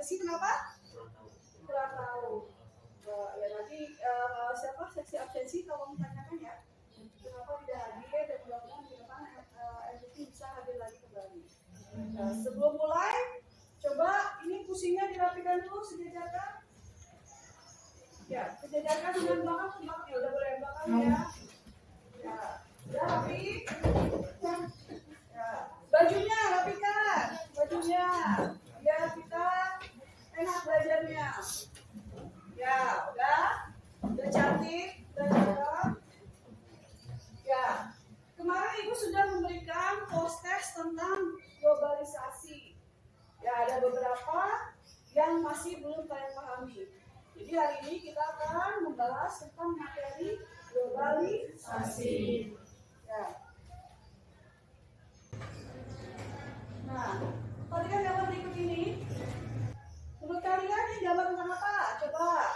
absensi kenapa? Kurang tahu. Ya nanti siapa seksi absensi tolong tanyakan ya. Kenapa tidak hadir dan mudah-mudahan di depan MVP bisa hadir lagi kembali. Sebelum mulai, coba ini pusingnya dirapikan dulu, sejajarkan. Ya, sejajarkan dengan belakang ya udah boleh belakang ya. Ya, udah rapi. Ya, bajunya rapikan, bajunya biar kita enak belajarnya. Ya, udah cantik, udah cakep. Ya, kemarin Ibu sudah memberikan post test tentang globalisasi. Ya, ada beberapa yang masih belum kalian pahami. Jadi hari ini kita akan membahas tentang materi globalisasi. Ya. Nah, perhatikan gambar berikut ini. Menurut kalian ini gambar tentang apa? Coba.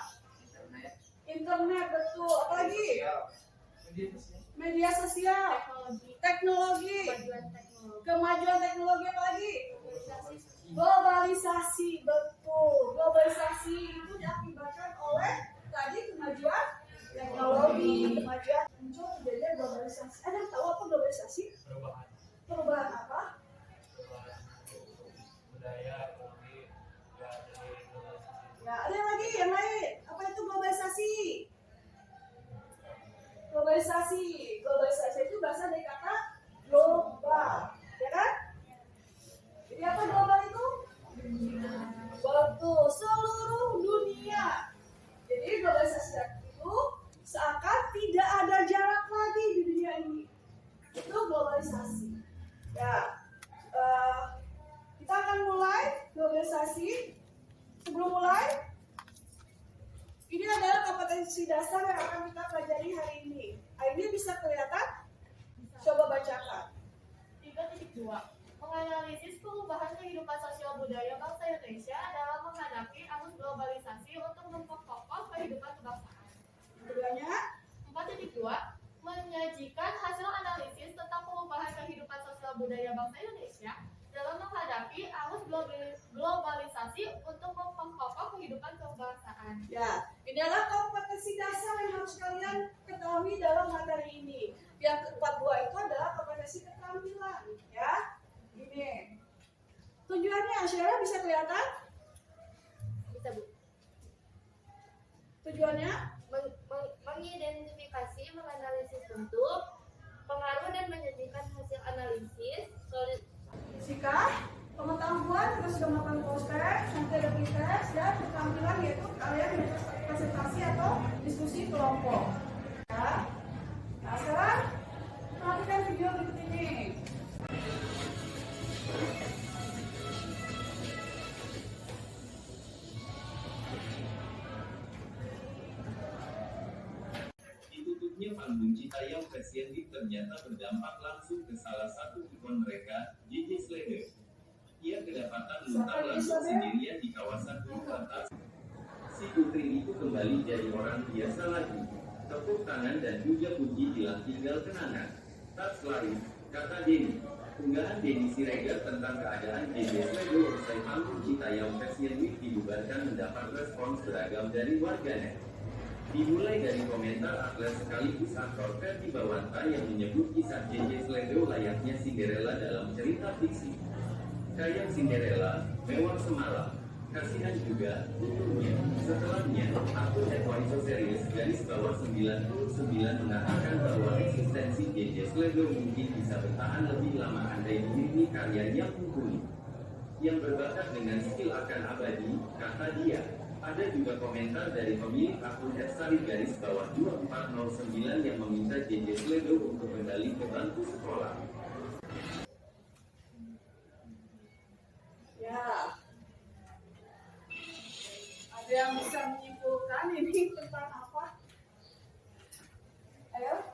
Internet betul. Apalagi? Media sosial. Teknologi. Kemajuan teknologi apalagi? Globalisasi, betul. Globalisasi itu diakibatkan oleh tadi kemajuan teknologi, kemajuan muncul terjadinya globalisasi. Ada yang tahu apa globalisasi? Perubahan apa? Budaya, ekonomi, Ya, ada yang lain. Apa itu globalisasi? Globalisasi itu berasal dari kata global, ya kan? Jadi apa global itu? Betul, seluruh dunia. Jadi globalisasi itu seakan tidak ada jarak lagi di dunia ini. Itu globalisasi. Ya, kita akan mulai globalisasi. Sebelum mulai, ini adalah kompetensi dasar yang akan kita pelajari hari ini. Ini bisa kelihatan? Coba bacakan. 3.2 Menganalisis perubahan kehidupan sosial budaya bangsa Indonesia dalam menghadapi arus globalisasi untuk memperkokoh kehidupan kebangsaan. Keduanya, 4.2 Menyajikan hasil analisis tentang perubahan kehidupan sosial budaya bangsa Indonesia dalam menghadapi arus globalisasi untuk memperkokoh kehidupan kebangsaan. ya, ini adalah kompetensi dasar yang harus kalian ketahui dalam materi ini. Yang ke-42 itu adalah kompetensi keterampilan, ya. Ini tujuannya, Asyara bisa kelihatan? Bisa, Bu. Tujuannya Mengidentifikasi, menganalisis bentuk, pengaruh dan menyajikan hasil analisis fisika, pengetahuan, kita sudah melakukan proses, nanti ada tes, dan keterampilan yaitu kalian presentasi atau diskusi kelompok. Ya. Nah, sekarang perhatikan video berikut ini. Ditutupnya panggung Citayam Fashion Week ternyata berdampak langsung ke salah satu ikon mereka, JJ Sledder. Ia kedapatan luntar langsung sendirian di kawasan Gunung Batas. Si putri itu kembali jadi orang biasa lagi. Tepuk tangan dan puja-puji hilang tinggal kenangan. Tak selain, kata Denny. Unggahan Denny Siregar tentang keadaan JJ Sledder usai panggung Citayam Fashion Week dibubarkan mendapat respons beragam dari warganet. Dimulai dari komentar atlet sekaligus aktor Ferdi Bawanta yang menyebut kisah JJ Sledder layaknya Cinderella dalam cerita fiksi. Kayak Cinderella, mewah semalam. Kasihan juga, untungnya. Setelahnya, akun @waiso_series _99 mengatakan bahwa eksistensi JJ Sledder mungkin bisa bertahan lebih lama andai murni karya yang mumpuni. Yang berbakat dengan skill akan abadi, kata dia. Ada juga komentar dari pemilik akun @sari_2409 yang meminta JJ Sledder untuk kembali ke bangku sekolah. Ya, ada yang bisa menyimpulkan ini tentang apa? Ayo,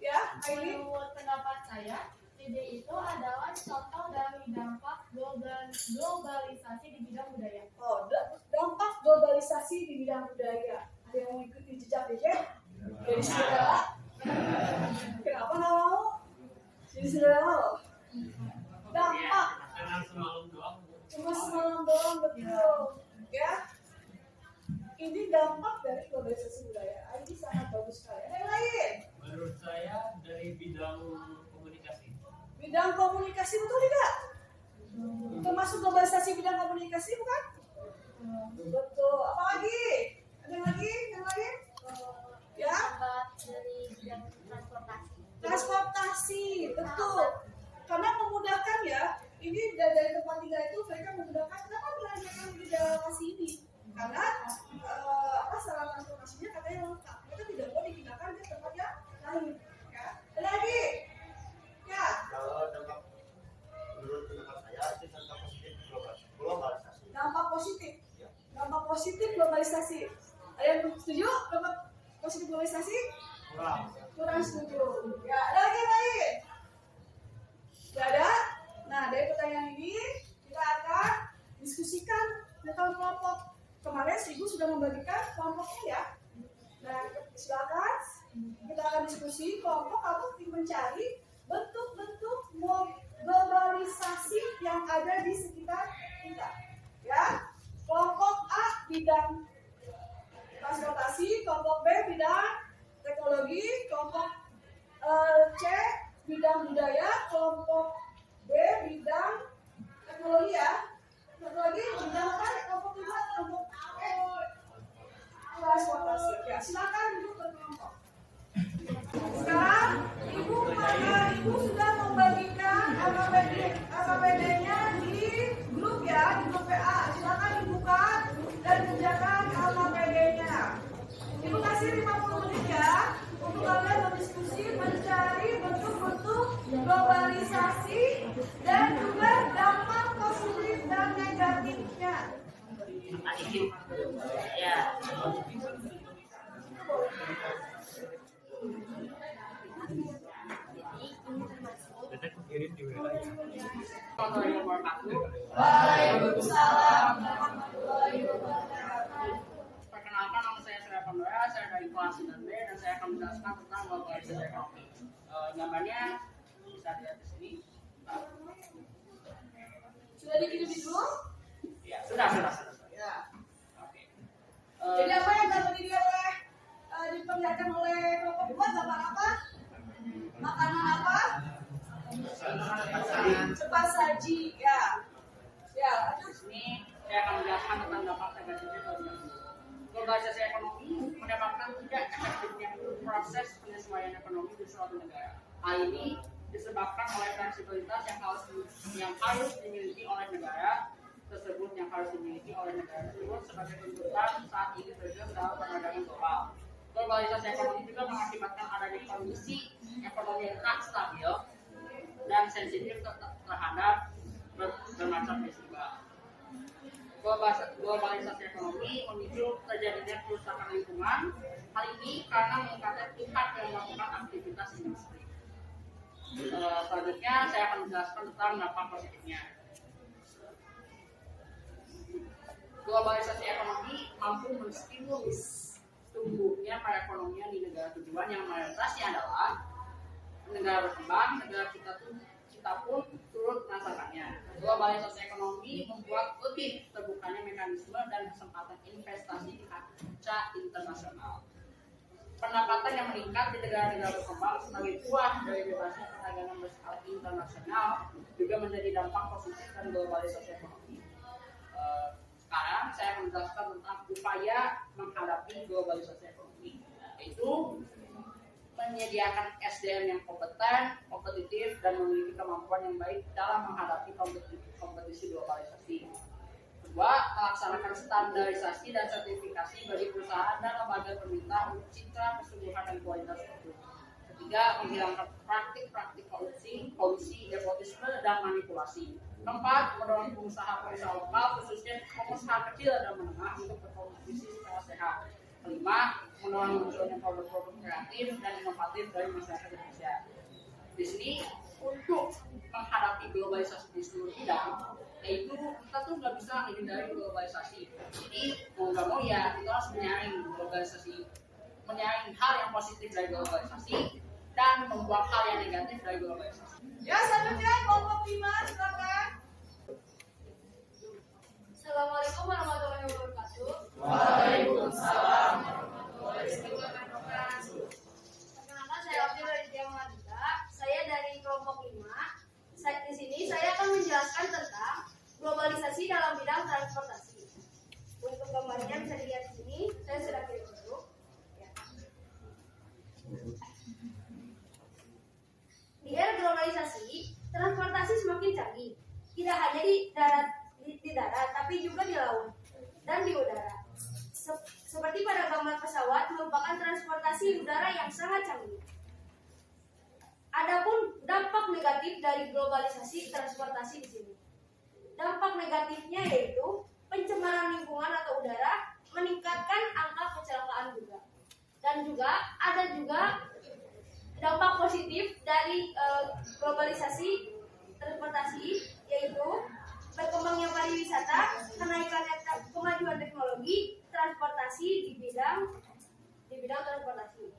ya, Aileen. Menurut pendapat saya, JJ itu adalah contoh dari dampak globalisasi di bidang budaya. Oh, dampak globalisasi di bidang budaya. Ada yang mau ikuti jejak JJ? Jadi Cinderella. Kenapa nggak mau? Jadi Cinderella. Dampak. Cuma semalam doang betul. Ya, ini dampak dari globalisasi budaya. Ini sangat bagus sekali. Ada yang lain? Menurut saya dari bidang komunikasi. Bidang komunikasi betul tidak? Termasuk globalisasi bidang komunikasi bukan? Betul. Apa lagi? Ada yang lagi? Yang lain? Ya? Dari bidang transportasi. Transportasi, betul. Karena memudahkan ya. Ini dari tempat tinggal itu mereka memudahkan. Kenapa belanjakan di dalam lokasi ini? Karena sarana transportasinya katanya lengkap. Mereka tidak mau dipindahkan ke tempat yang lain. Ya. Ada lagi? Ya. Kalau dampak menurut pendapat saya itu dampak positif globalisasi. Dampak positif. Ya. Dampak positif globalisasi. Ada yang setuju dampak positif globalisasi? Kurang. Kurang setuju. Ya, ada lagi yang lain? Tidak ada? Nah, dari pertanyaan ini kita akan diskusikan tentang kelompok. Kemarin Ibu sudah membagikan kelompoknya ya. Nah, silakan kita akan diskusi kelompok kamu mencari bentuk-bentuk globalisasi yang ada di sekitar kita. Ya, kelompok A bidang transportasi, kelompok B bidang teknologi, kelompok C bidang budaya, kelompok B bidang teknologi ya. Teknologi bidang apa? Kelompok kedua kelompok transportasi. Ya, silakan duduk berkelompok. Sekarang Ibu sudah membagikan AKPD-nya di grup ya, di grup PA. Silakan dibuka dan kerjakan AKPD-nya. Ibu kasih 50 menit ya untuk kalian berdiskusi mencari bentuk-bentuk globalisasi dan juga dampak positif dan negatifnya. Ya. Waalaikumsalam warahmatullahi wabarakatuh. Perkenalkan, nama saya Surya Pandora, saya dari kelas 9B dan saya akan menjelaskan tentang globalisasi ekonomi. Gambarnya bisa dilihat di sini. Sudah dikirim di grup? Ya, sudah. Ya. Oke. Jadi apa yang dapat diperlihatkan oleh kelompok dua? Gambar apa? Makanan apa? Cepat saji. Ya. Ya. Di sini saya akan menjelaskan tentang dampak negatifnya globalisasi ekonomi mendapatkan tidak efektifnya proses penyesuaian ekonomi di suatu negara. Hal ini disebabkan oleh fleksibilitas yang harus dimiliki oleh negara tersebut sebagai tuntutan saat ini terjadi dalam perdagangan global. Globalisasi ekonomi juga mengakibatkan adanya kondisi ekonomi yang tak stabil dan sensitif terhadap bermacam peristiwa. Globalisasi ekonomi memicu terjadinya kerusakan lingkungan. Hal ini karena meningkatnya pihak yang melakukan aktivitas industri. Selanjutnya saya akan menjelaskan tentang dampak positifnya. Globalisasi ekonomi mampu menstimulus tumbuhnya perekonomian di negara tujuan yang mayoritasnya adalah negara berkembang. Negara kita pun turut merasakannya. Globalisasi ekonomi membuat lebih terbukanya mekanisme dan kesempatan investasi di kancah internasional. Pendapatan yang meningkat di negara-negara berkembang sebagai buah dari bebasnya perdagangan berskala internasional juga menjadi dampak positif dari globalisasi ekonomi. Sekarang saya akan menjelaskan tentang upaya menghadapi globalisasi ekonomi, yaitu menyediakan SDM yang kompeten, kompetitif, dan memiliki kemampuan yang baik dalam menghadapi kompetisi globalisasi. Kedua, melaksanakan standarisasi dan sertifikasi bagi perusahaan dan lembaga pemerintah untuk citra kesungguhan dan kualitas produk. Ketiga, menghilangkan praktik-praktik kolusi, nepotisme, dan manipulasi. Keempat, mendorong pengusaha-pengusaha lokal, khususnya pengusaha kecil dan menengah untuk berkompetisi secara sehat. Kelima, mendorong munculnya produk-produk kreatif dan inovatif dari masyarakat Indonesia. Di sini untuk menghadapi globalisasi di seluruh bidang, yaitu kita tuh nggak bisa menghindari globalisasi. Jadi mau nggak mau ya kita harus menyaring globalisasi, menyaring hal yang positif dari globalisasi dan membuang hal yang negatif dari globalisasi. Ya, selanjutnya kelompok 5, silakan. Assalamualaikum globalisasi dalam bidang transportasi. Untuk gambarnya bisa dilihat di sini, saya sudah kirim dulu. Ya. Di era globalisasi, transportasi semakin canggih. Tidak hanya di darat, tapi juga di laut dan di udara. Seperti pada gambar pesawat merupakan transportasi udara yang sangat canggih. Adapun dampak negatif dari globalisasi transportasi di sini. Dampak negatifnya yaitu pencemaran lingkungan atau udara, meningkatkan angka kecelakaan juga. Dan juga ada dampak positif dari globalisasi transportasi, yaitu berkembangnya pariwisata, kenaikannya kemajuan teknologi transportasi di bidang transportasi.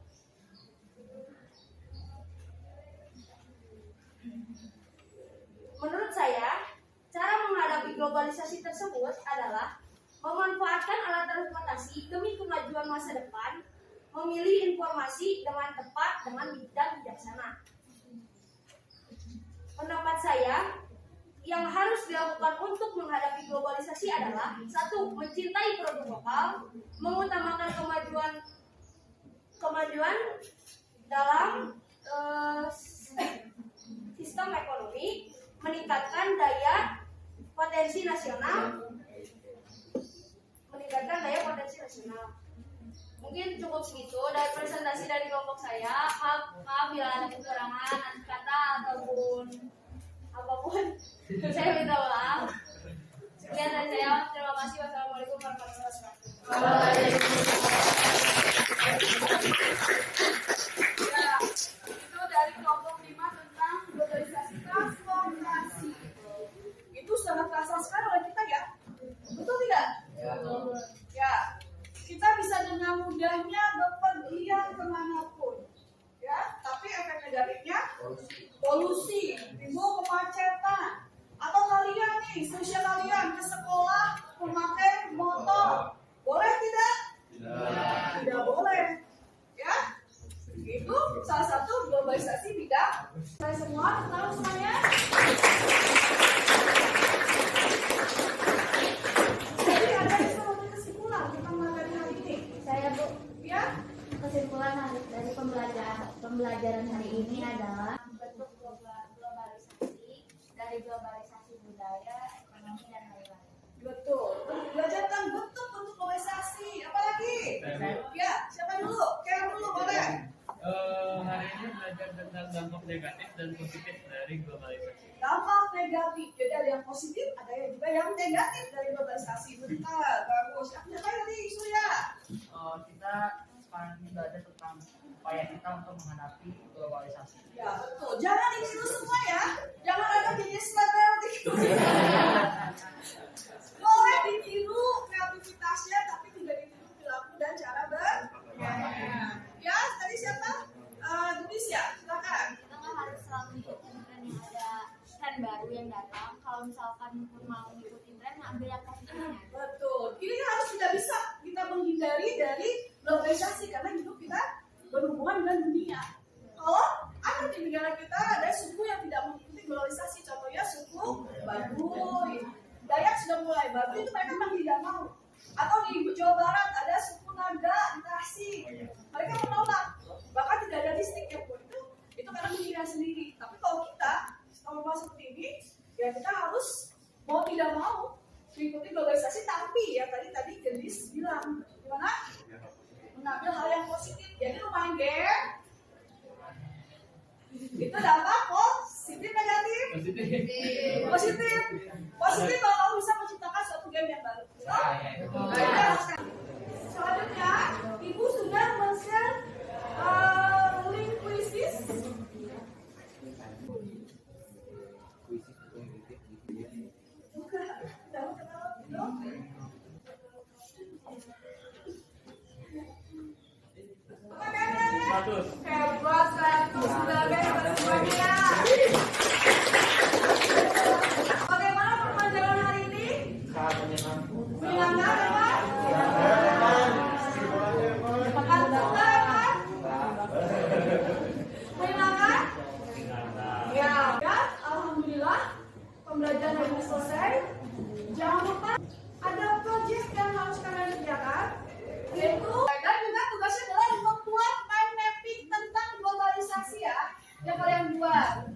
Menurut saya, cara menghadapi globalisasi tersebut adalah memanfaatkan alat transportasi demi kemajuan masa depan, memilih informasi dengan tepat dan bijaksana. Pendapat saya, yang harus dilakukan untuk menghadapi globalisasi adalah 1. Mencintai produk lokal, mengutamakan kemajuan dalam sistem ekonomi, meningkatkan daya potensi nasional. Mungkin cukup segitu dari presentasi dari kelompok saya. Maaf bila ada kekurangan kata ataupun apapun. Saya minta maaf. Sekian dari saya. Terima kasih. Wassalamualaikum warahmatullahi wabarakatuh. Ya, itu dari kelompok 5 tentang globalisasi transportasi. Itu sangat terasa sekali oleh kita ya. Betul tidak? Ya. Kita bisa dengan mudahnya bepergian kemanapun. Ya, tapi efek negatifnya polusi, timbul kemacetan. Atau kalian nih, sosial kalian ke sekolah memakai motor, boleh tidak? Tidak boleh. Ya, itu salah satu globalisasi bidang. Saya semua, tahu semuanya? Jadi ada yang bisa memberi kesimpulan tentang materi hari ini. Saya Bu, Ya, kesimpulan dari pembelajaran hari ini adalah Bentuk globalisasi dari globalisasi budaya, ekonomi, dan lain-lain. betul. Belajar tentang bentuk-bentuk globalisasi. Apalagi? Ya, siapa dulu? Kira dulu boleh. Hari ini belajar tentang dampak negatif dan positif dari globalisasi. Dampak negatif. Jadi ada yang positif, ada yang juga yang negatif dari globalisasi. Bentar, bagus. Apa tadi Surya? Kita sekarang ini belajar tentang upaya kita untuk menghadapi globalisasi. Ya, betul. Jangan ditiru semua ya. Jangan ada jenis selebriti. Boleh ditiru kreativitasnya, tapi tidak ditiru perilaku dan cara berpikirnya. Ya, tadi siapa? Indonesia, silakan. kita nggak harus selalu ngikutin tren yang ada, tren baru yang datang. Kalau misalkan pun mau ngikutin tren, ambil yang positifnya. Betul. Ini harus tidak bisa kita menghindari dari globalisasi karena hidup kita berhubungan dengan dunia. Kalau ada di negara kita ada suku yang tidak mengikuti globalisasi, contohnya suku Baduy. Dayak sudah mulai, Baduy itu mereka memang tidak mau. Atau di Jawa Barat ada suku Naga di Tasik, mereka menolak. Bahkan tidak ada listrik ya pun itu karena menghina sendiri. Tapi kalau kita normal seperti ini, ya kita harus mau tidak mau mengikuti globalisasi. Tapi ya tadi Gendis bilang gimana? Mengambil hal yang positif. Jadi lumayan game. Itu dampak positif negatif? Positif. Positif kalau kamu bisa menciptakan suatu game yang baru. Selanjutnya, Ibu sudah men-share link kuisis. Hebat 100 sebagai semuanya. Bagaimana perjalanan pelajaran hari ini selesai. Jangan lupa ada project yang harus kalian kerjakan, yaitu dan juga tugasnya adalah membuat mind mapping tentang globalisasi ya yang kalian buat.